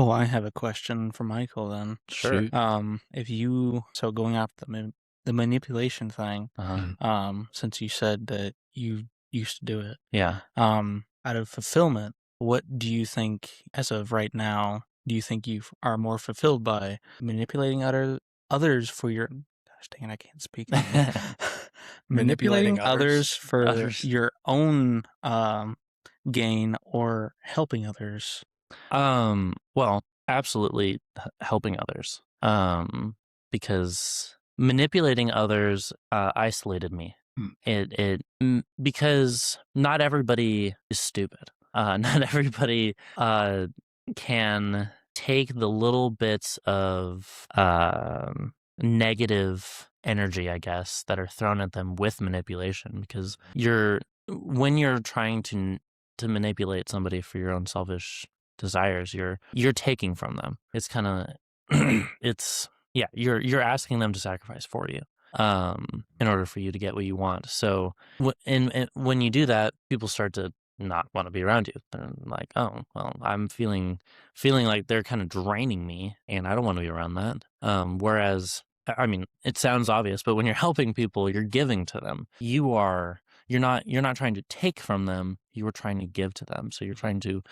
Oh, I have a question for Michael then. Sure. Shoot. So going off the manipulation thing, Uh-huh. since you said that you used to do it, Yeah. out of fulfillment, what do you think, as of right now, do you think are more fulfilled by manipulating others for your, gosh dang it, I can't speak. Manipulating Manipulating others? others for Others. your own gain or helping others? Well, absolutely helping others. Because manipulating others isolated me. Hmm. Because not everybody is stupid. Not everybody can take the little bits of negative energy, I guess, that are thrown at them with manipulation. Because when you're trying to manipulate somebody for your own selfish desires, you're taking from them. It's kind of it's yeah, you're asking them to sacrifice for you in order for you to get what you want. So and when you do that, people start to not want to be around you. They're like, oh well, I'm feeling like they're kind of draining me, and I don't want to be around that. Whereas I mean, it sounds obvious, but when you're helping people, you're giving to them. You're not trying to take from them. You are trying to give to them. So you're trying to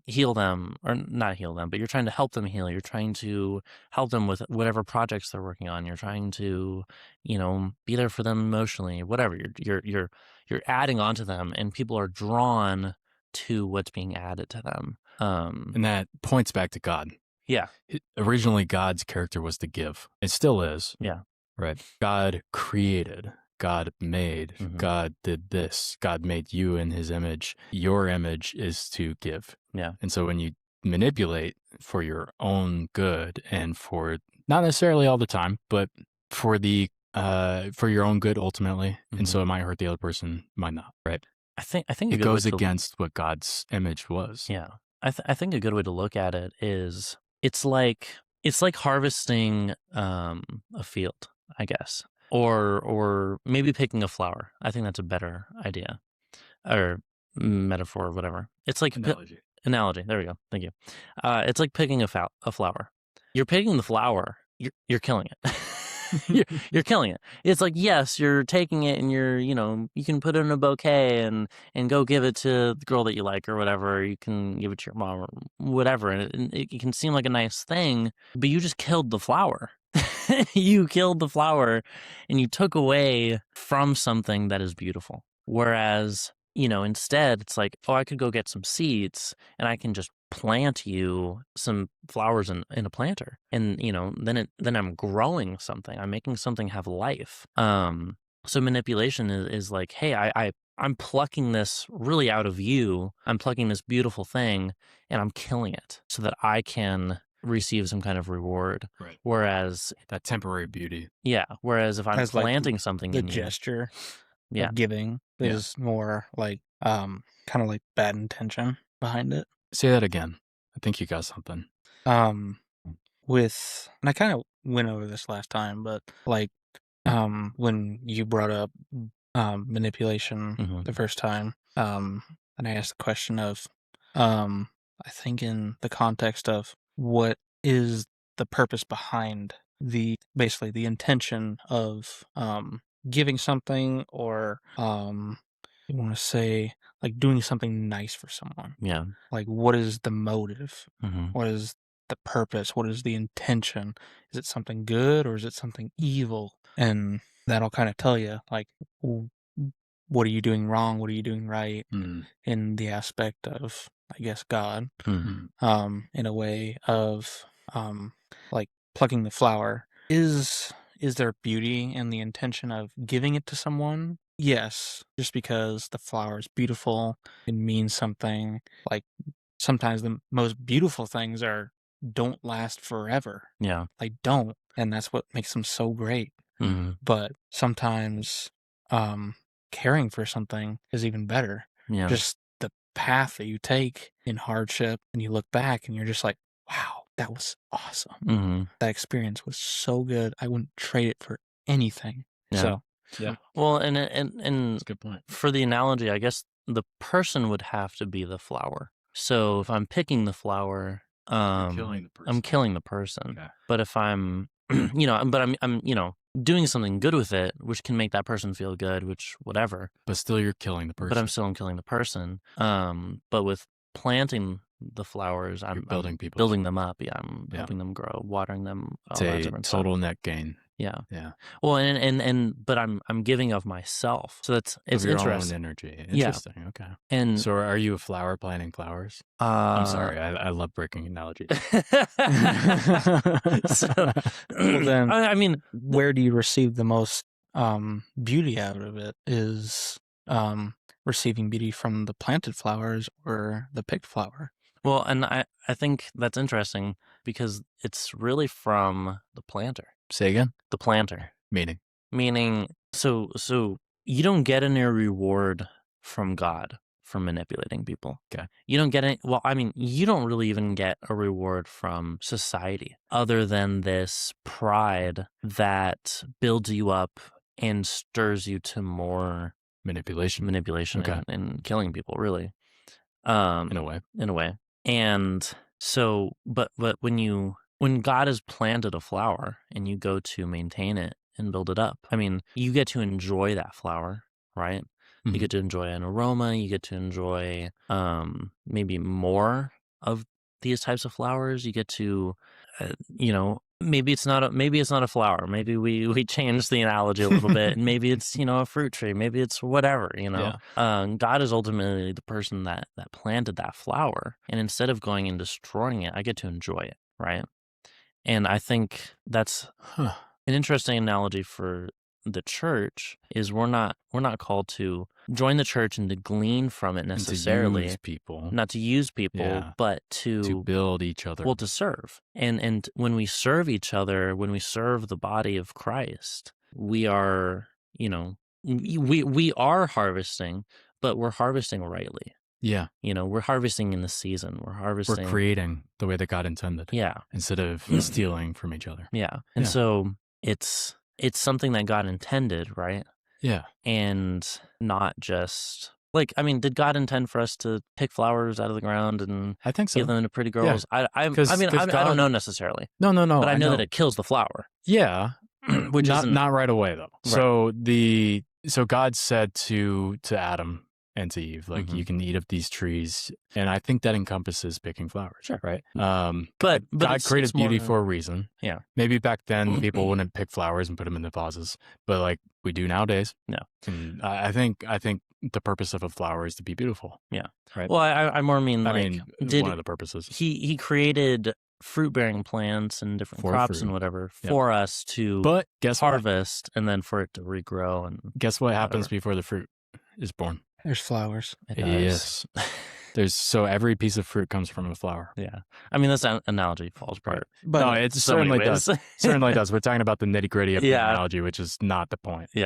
heal them, or not heal them, but you're trying to help them heal. You're trying to help them with whatever projects they're working on. You're trying to, be there for them emotionally, whatever. You're adding on to them, and people are drawn to what's being added to them. And that points back to God. Yeah, Originally, God's character was to give. It still is, yeah, right? God created. God made. mhm, God did this. God made you in his image. Your image is to give. yeah, And so when you manipulate for your own good and for not necessarily all the time, but for for your own good ultimately, and mhm. so it might hurt the other person, might not, right? I think a It good way goes to against what God's image was. Yeah. I think a good way to look at it is it's like harvesting a field, I guess. Or maybe picking a flower. I think that's a better idea or metaphor or whatever. It's like Analogy. analogy. There we go. Thank you. It's like picking a flower. You're picking the flower. You're killing it. You're killing it. It's like, yes, you're taking it and you can put it in a bouquet and go give it to the girl that you like or whatever. You can give it to your mom or whatever. And it can seem like a nice thing, but you just killed the flower. You killed the flower and you took away from something that is beautiful. Whereas, instead it's like, oh, I could go get some seeds and I can just plant you some flowers in a planter. And, then I'm growing something. I'm making something have life. So manipulation is like, hey, I'm plucking this really out of you. I'm plucking this beautiful thing and I'm killing it so that I can receive some kind of reward. Right. Whereas, That temporary beauty. whereas if I'm As like planting something the in you, gesture yeah, of giving Yeah. is more like kind of like bad intention behind it. Say that again. I think you got something. Um and I kind of went over this last time, but like when you brought up manipulation hmm the first time, and I asked the question of um I think in the context of what is the purpose behind basically the intention of giving something, or you want to say like doing something nice for someone. yeah, Like, what is the motive? hmm What is the purpose? What is the intention? Is it something good or is it something evil? And that'll kind of tell you, like, w- what are you doing wrong? What are you doing right Mm. in the aspect of, I guess, God, hmm Mm. in a way of, like plucking the flower. Is there beauty in the intention of giving it to someone? Yes, just because the flower is beautiful, it means something. Like, sometimes the most beautiful things don't last forever. yeah, They don't, and that's what makes them so great. hmm But sometimes, um, caring for something is even better. yeah, Just the path that you take in hardship, and you look back and you're just like, wow, that was awesome. hmm That experience was so good. I wouldn't trade it for anything. yeah. So, Yeah. Well, and That's a good point. for the analogy, I guess the person would have to be the flower. So if I'm picking the flower, killing the person. I'm killing the person. Okay. But if I'm, I'm doing something good with it, which can make that person feel good, which whatever. But still, you're killing the person. But I'm still killing the person. But with planting the flowers, I'm building people. building them up. Yeah, I'm helping them grow, watering them. It's a total net gain. Yeah. Yeah. Well, but I'm giving of myself. So it's of your interesting. own energy. Interesting. Yeah. Okay. And so are you a flower planting flowers? I'm sorry. I love breaking analogies. So, well then, I mean, where do you receive the most beauty out of it? Is receiving beauty from the planted flowers or the picked flower? Well, and I think that's interesting because it's really from the planter. Say again? The planter. Meaning, so you don't get any reward from God for manipulating people. Okay. You don't get any, well, I mean, you don't really even get a reward from society other than this pride that builds you up and stirs you to more manipulation okay. and killing people, really. In a way. And so, but when God has planted a flower and you go to maintain it and build it up, I mean, you get to enjoy that flower, right? Mm-hmm. You get to enjoy an aroma. You get to enjoy maybe more of these types of flowers. You get to, maybe it's not a flower. Maybe we changed the analogy a little bit, and maybe it's a fruit tree. Maybe it's whatever. Yeah. God is ultimately the person that planted that flower, and instead of going and destroying it, I get to enjoy it, right? And I think that's an interesting analogy for the church. Is we're not called to join the church and to glean from it necessarily. Not to use people, but to build each other. Well, to serve. And when we serve each other, when we serve the body of Christ, we are, we are harvesting, but we're harvesting rightly. Yeah. We're harvesting in the season. We're creating the way that God intended. Yeah. Instead of stealing from each other. Yeah. And so it's something that God intended, right? Yeah. And not just did God intend for us to pick flowers out of the ground and I think so. give them to pretty girls? Yeah. I don't know necessarily. No. But I know that it kills the flower. Yeah. Which not right away though. Right. So God said to Adam and to Eve, you can eat of these trees, and I think that encompasses picking flowers. Sure. Right. But God created beauty for a reason. Yeah. Maybe back then people wouldn't pick flowers and put them in the vases, but we do nowadays. No. And I think the purpose of a flower is to be beautiful. Yeah. Right. Well, I more mean one of the purposes. He created fruit-bearing plants and different crops and whatever for us to harvest and then for it to regrow. And guess what happens before the fruit is born? There's flowers. Yes. So every piece of fruit comes from a flower. Yeah. I mean, this analogy falls apart. But no, it certainly does. Certainly does. We're talking about the nitty-gritty of the analogy, which is not the point. Yeah.